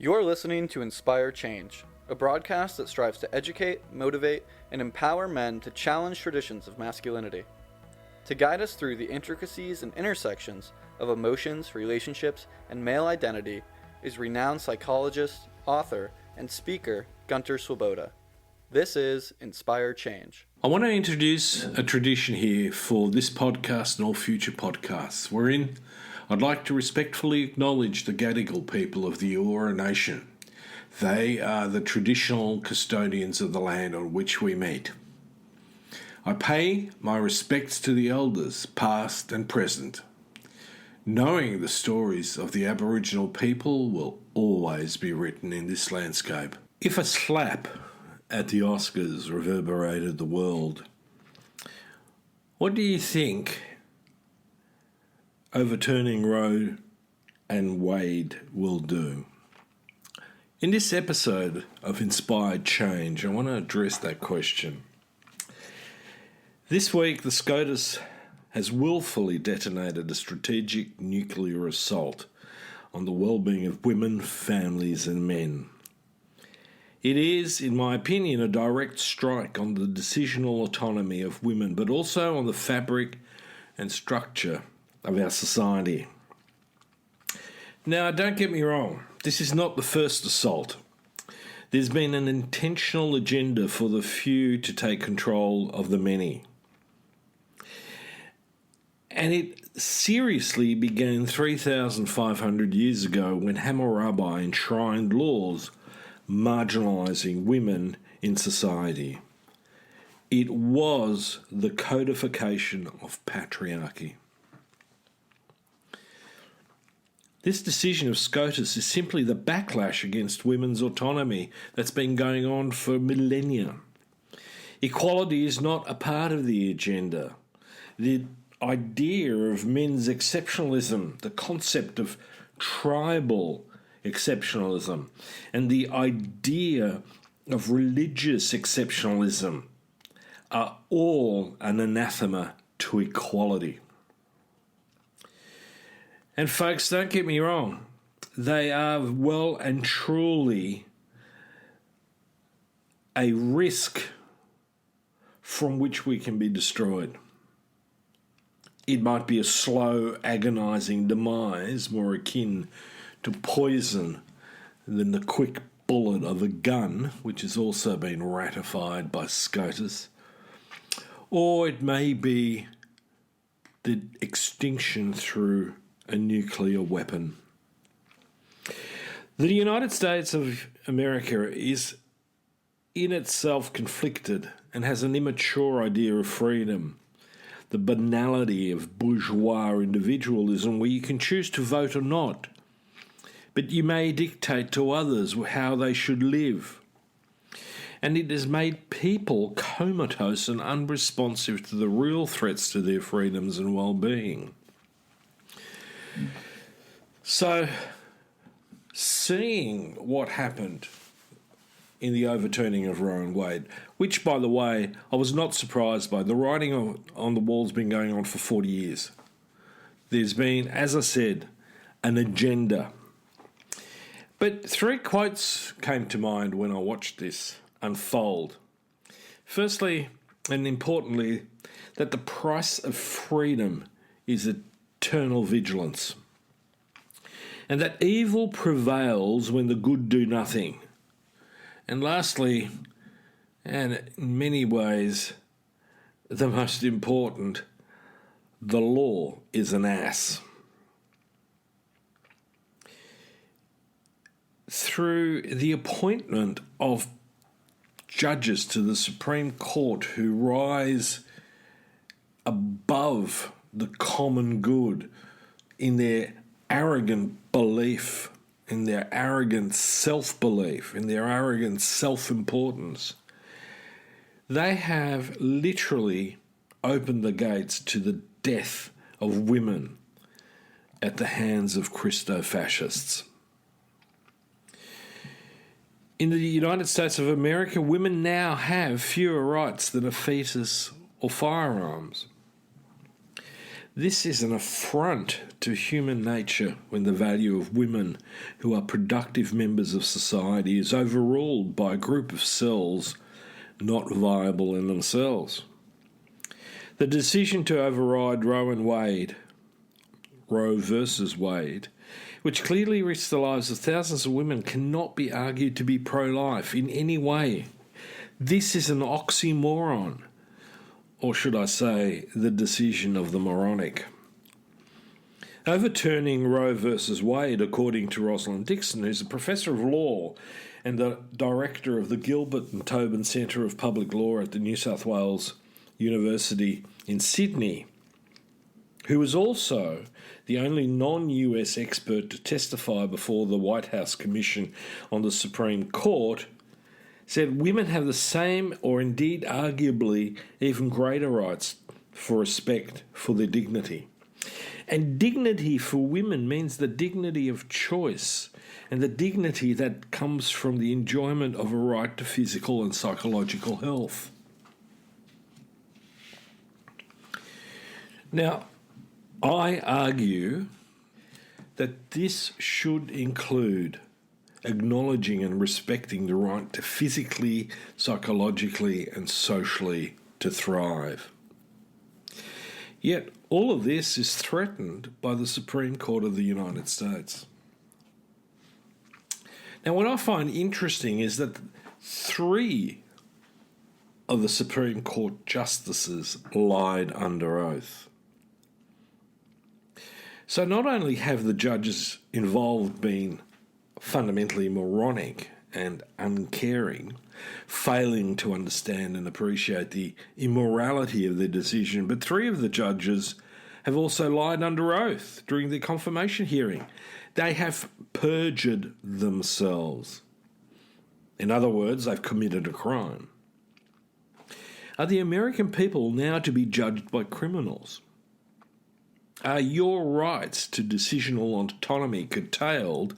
You're listening to Inspire Change, a broadcast that strives to educate, motivate, and empower men to challenge traditions of masculinity. To guide us through the intricacies and intersections of emotions, relationships, and male identity is renowned psychologist, author, and speaker Gunter. This is Inspire Change. I want to introduce a tradition here for this podcast and all future podcasts, wherein I'd like to respectfully acknowledge the Gadigal people of the Eora Nation. They are the traditional custodians of the land on which we meet. I pay my respects to the elders, past and present. Knowing the stories of the Aboriginal people will always be written in this landscape. If a slap at the Oscars reverberated the world, what do you think overturning Roe and Wade will do? In this episode of Inspired Change, I want to address that question. This week, the SCOTUS has willfully detonated a strategic nuclear assault on the well-being of women, families and men. It is, in my opinion, a direct strike on the decisional autonomy of women, but also on the fabric and structure of our society. Now, don't get me wrong, this is not the first assault. There's been an intentional agenda for the few to take control of the many. And it seriously began 3,500 years ago when Hammurabi enshrined laws marginalising women in society. It was the codification of patriarchy. This decision of SCOTUS is simply the backlash against women's autonomy that's been going on for millennia. Equality is not a part of the agenda. The idea of men's exceptionalism, the concept of tribal exceptionalism, and the idea of religious exceptionalism are all an anathema to equality. And folks, don't get me wrong, they are well and truly a risk from which we can be destroyed. It might be a slow, agonising demise, more akin to poison than the quick bullet of a gun, which has also been ratified by SCOTUS. Or it may be the extinction through a nuclear weapon. The United States of America is in itself conflicted and has an immature idea of freedom, the banality of bourgeois individualism where you can choose to vote or not, but you may dictate to others how they should live. And it has made people comatose and unresponsive to the real threats to their freedoms and well-being. So, seeing what happened in the overturning of Roe and Wade, which, by the way, I was not surprised by. The writing on the wall's been going on for 40 years. There's been, as I said, an agenda. But three quotes came to mind when I watched this unfold. Firstly, and importantly, that the price of freedom is eternal vigilance, and that evil prevails when the good do nothing. And lastly, and in many ways the most important, the law is an ass. Through the appointment of judges to the Supreme Court who rise above the common good in their arrogant belief, in their arrogant self-belief, in their arrogant self-importance, they have literally opened the gates to the death of women at the hands of Christo-fascists. In the United States of America, women now have fewer rights than a fetus or firearms. This is an affront to human nature when the value of women who are productive members of society is overruled by a group of cells not viable in themselves. The decision to override Roe versus Wade, which clearly risks the lives of thousands of women, cannot be argued to be pro-life in any way. This is an oxymoron, or should I say, the decision of the moronic. Overturning Roe versus Wade, according to Rosalind Dixon, who's a professor of law and the director of the Gilbert and Tobin Centre of Public Law at the New South Wales University in Sydney, who was also the only non-US expert to testify before the White House Commission on the Supreme Court, said women have the same, or indeed arguably even greater rights for respect for their dignity. And dignity for women means the dignity of choice and the dignity that comes from the enjoyment of a right to physical and psychological health. Now, I argue that this should include acknowledging and respecting the right to physically, psychologically, and socially to thrive. Yet all of this is threatened by the Supreme Court of the United States. Now, what I find interesting is that 3 of the Supreme Court justices lied under oath. So not only have the judges involved been fundamentally moronic and uncaring, failing to understand and appreciate the immorality of their decision, but 3 of the judges have also lied under oath during their confirmation hearing. They have perjured themselves. In other words, they've committed a crime. Are the American people now to be judged by criminals? Are your rights to decisional autonomy curtailed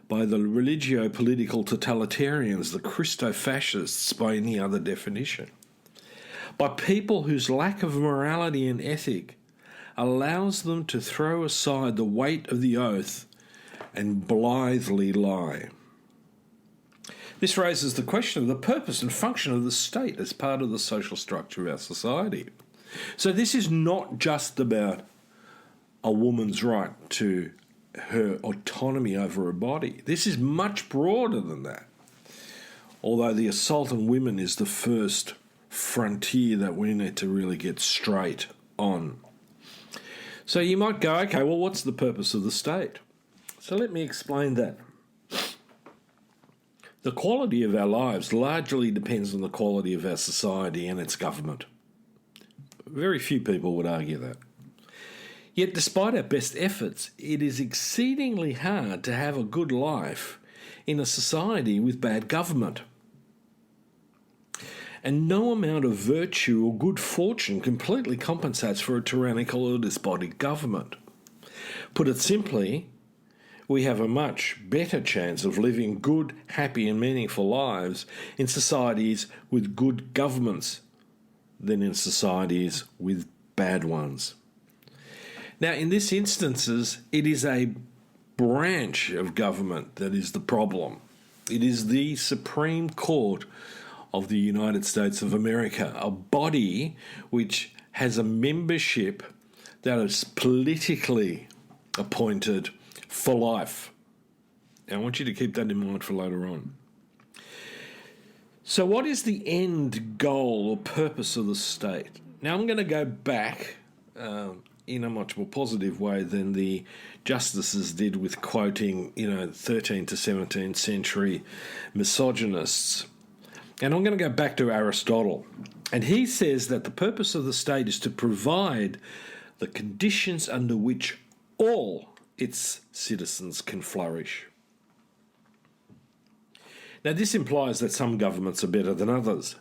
by the religio-political totalitarians, the Christo-fascists, by any other definition? By people whose lack of morality and ethic allows them to throw aside the weight of the oath and blithely lie? This raises the question of the purpose and function of the state as part of the social structure of our society. So this is not just about a woman's right to her autonomy over her body. This is much broader than that. Although the assault on women is the first frontier that we need to really get straight on. So you might go, okay, well, what's the purpose of the state? So let me explain that. The quality of our lives largely depends on the quality of our society and its government. Very few people would argue that. Yet despite our best efforts, it is exceedingly hard to have a good life in a society with bad government. And no amount of virtue or good fortune completely compensates for a tyrannical or despotic government. Put it simply, we have a much better chance of living good, happy and meaningful lives in societies with good governments than in societies with bad ones. Now, in this instances, it is a branch of government that is the problem. It is the Supreme Court of the United States of America, a body which has a membership that is politically appointed for life. Now, I want you to keep that in mind for later on. So what is the end goal or purpose of the state? Now, I'm going to go back in a much more positive way than the justices did with quoting, 13th to 17th century misogynists. And I'm going to go back to Aristotle. And he says that the purpose of the state is to provide the conditions under which all its citizens can flourish. Now, this implies that some governments are better than others.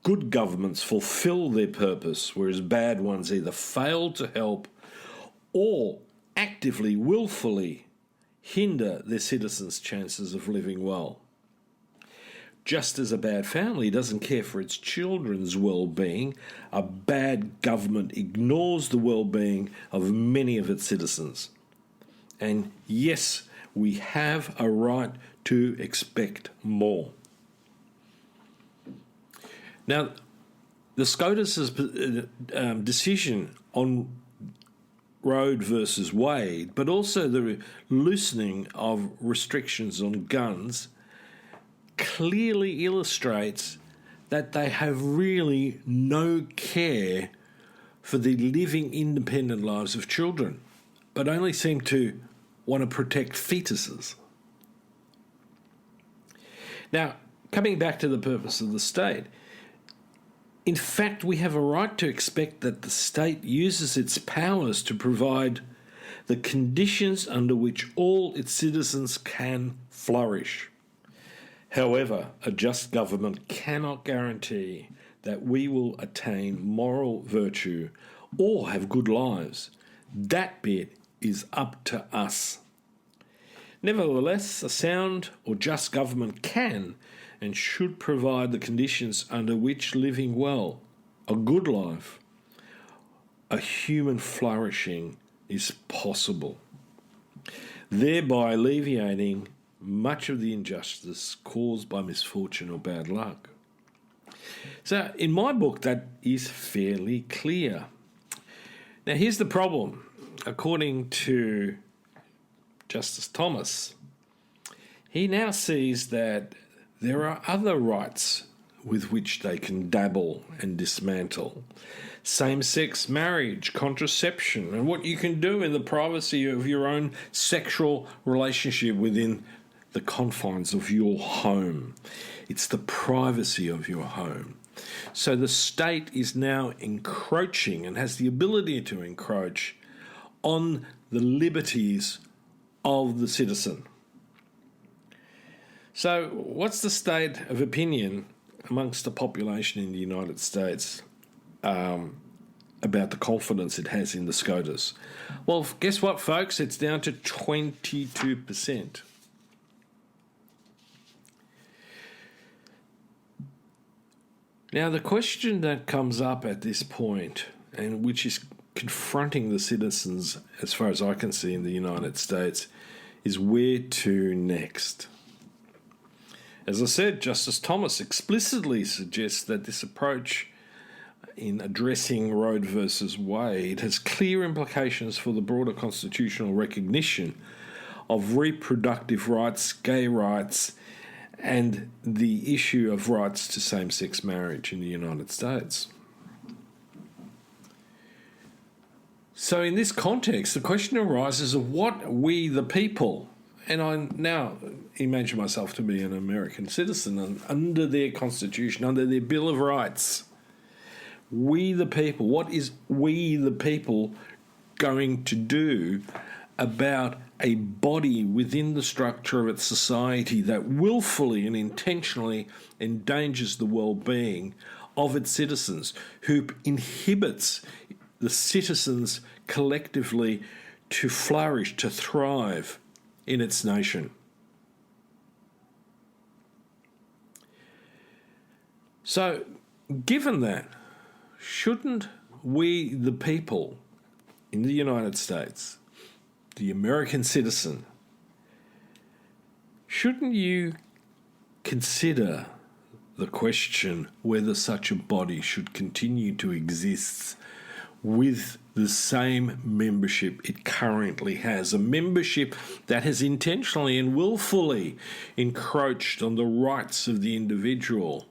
Good governments fulfill their purpose, whereas bad ones either fail to help or actively, willfully hinder their citizens' chances of living well. Just as a bad family doesn't care for its children's well-being, a bad government ignores the well-being of many of its citizens. And yes, we have a right to expect more. Now, the SCOTUS' decision on Road versus Wade, but also the loosening of restrictions on guns, clearly illustrates that they have really no care for the living independent lives of children, but only seem to want to protect fetuses. Now, coming back to the purpose of the state, in fact, we have a right to expect that the state uses its powers to provide the conditions under which all its citizens can flourish. However, a just government cannot guarantee that we will attain moral virtue or have good lives. That bit is up to us. Nevertheless, a sound or just government can and should provide the conditions under which living well, a good life, a human flourishing is possible, thereby alleviating much of the injustice caused by misfortune or bad luck. So, in my book, that is fairly clear. Now, here's the problem. According to Justice Thomas, he now sees that there are other rights with which they can dabble and dismantle. Same-sex marriage, contraception, and what you can do in the privacy of your own sexual relationship within the confines of your home. It's the privacy of your home. So the state is now encroaching and has the ability to encroach on the liberties of the citizen. So what's the state of opinion amongst the population in the United States about the confidence it has in the SCOTUS? Well, guess what, folks? It's down to 22%. Now, the question that comes up at this point, and which is confronting the citizens, as far as I can see in the United States, is where to next? As I said, Justice Thomas explicitly suggests that this approach in addressing Roe versus Wade has clear implications for the broader constitutional recognition of reproductive rights, gay rights, and the issue of rights to same-sex marriage in the United States. So in this context, the question arises of what we the people, and I now imagine myself to be an American citizen, and under their constitution, under their Bill of Rights, we the people, what is we the people going to do about a body within the structure of its society that willfully and intentionally endangers the well-being of its citizens, who inhibits the citizens collectively to flourish, to thrive in its nation? So, given that, shouldn't we the people in the United States, the American citizen, shouldn't you consider the question whether such a body should continue to exist with the same membership it currently has, a membership that has intentionally and willfully encroached on the rights of the individual,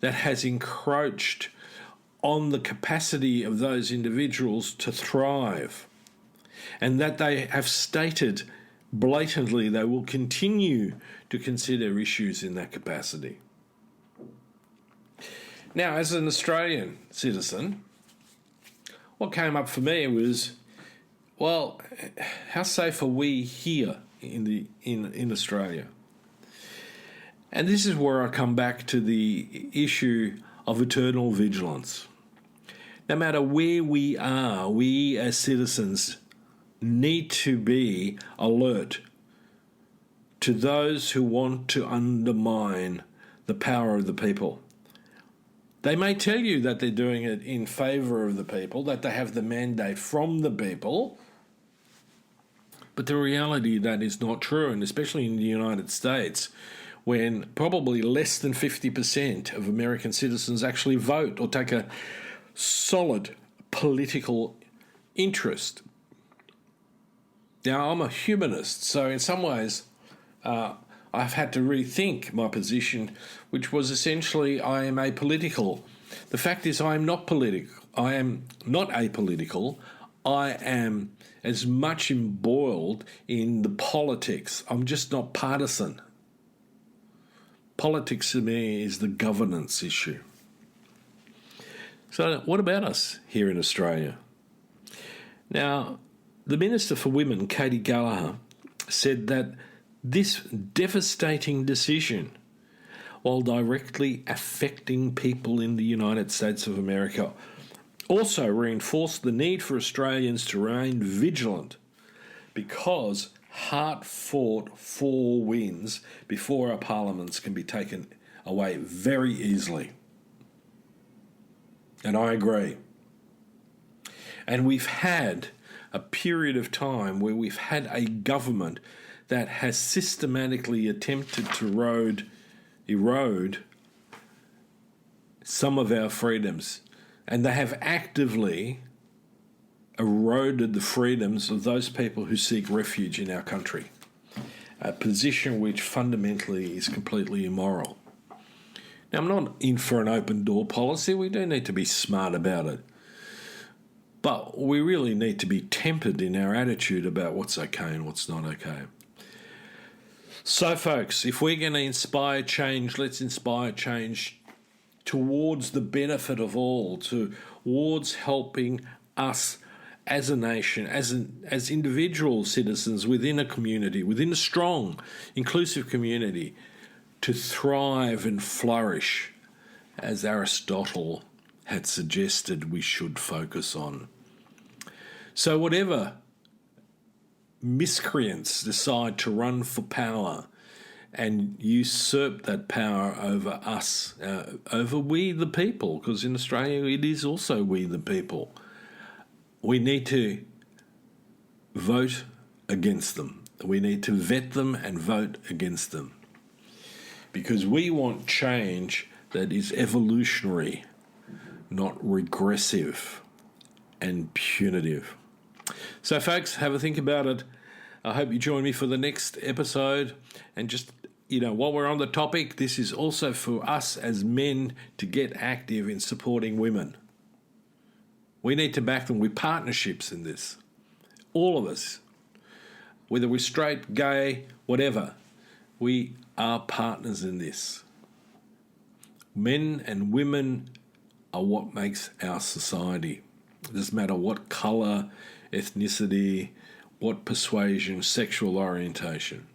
that has encroached on the capacity of those individuals to thrive, and that they have stated blatantly they will continue to consider issues in that capacity. Now, as an Australian citizen, what came up for me was, well, how safe are we here in Australia? And this is where I come back to the issue of eternal vigilance. No matter where we are, we as citizens need to be alert to those who want to undermine the power of the people. They may tell you that they're doing it in favour of the people, that they have the mandate from the people, but the reality that is not true, and especially in the United States, when probably less than 50% of American citizens actually vote or take a solid political interest. Now, I'm a humanist, so in some ways I've had to rethink my position, which was essentially I am apolitical. The fact is I am not political. I am not apolitical. I am as much embroiled in the politics. I'm just not partisan. Politics to me is the governance issue. So what about us here in Australia? Now, the Minister for Women, Katie Gallagher, said that this devastating decision, while directly affecting people in the United States of America, also reinforced the need for Australians to remain vigilant because hard-fought for wins before our parliaments can be taken away very easily. And I agree. And we've had a period of time where we've had a government that has systematically attempted to erode some of our freedoms. And they have actively eroded the freedoms of those people who seek refuge in our country, a position which fundamentally is completely immoral. Now, I'm not in for an open door policy. We do need to be smart about it. But we really need to be tempered in our attitude about what's okay and what's not okay. So, folks, if we're going to inspire change, let's inspire change towards the benefit of all, towards helping us as a nation, as individual citizens within a community, within a strong, inclusive community, to thrive and flourish, as Aristotle had suggested we should focus on. So whatever miscreants decide to run for power and usurp that power over us, over we the people, because in Australia it is also we the people, we need to vote against them. We need to vet them and vote against them. Because we want change that is evolutionary, not regressive and punitive. So, folks, have a think about it. I hope you join me for the next episode. And just, while we're on the topic, this is also for us as men to get active in supporting women. We need to back them with partnerships in this. All of us. Whether we're straight, gay, whatever. We are partners in this. Men and women are what makes our society. It doesn't matter what colour, ethnicity, what persuasion, sexual orientation.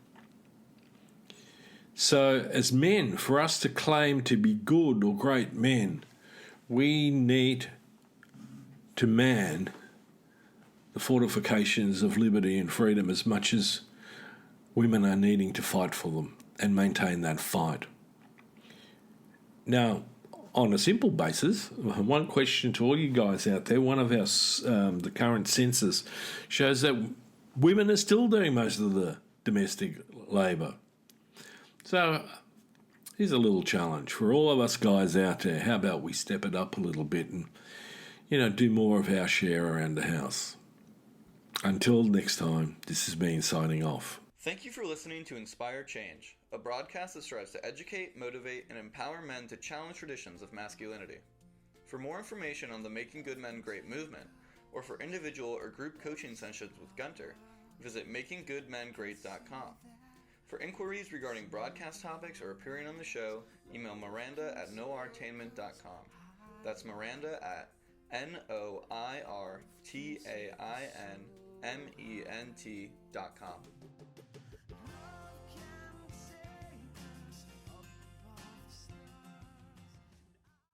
So as men, for us to claim to be good or great men, we need to man the fortifications of liberty and freedom as much as women are needing to fight for them and maintain that fight. Now, on a simple basis, one question to all you guys out there, one of our the current census shows that women are still doing most of the domestic labour. So here's a little challenge for all of us guys out there. How about we step it up a little bit and, do more of our share around the house? Until next time, this has been signing off. Thank you for listening to Inspire Change, a broadcast that strives to educate, motivate, and empower men to challenge traditions of masculinity. For more information on the Making Good Men Great movement, or for individual or group coaching sessions with Gunter, visit makinggoodmengreat.com. For inquiries regarding broadcast topics or appearing on the show, email Miranda at noirtainment.com. That's Miranda at NOIRTAINMENT.com.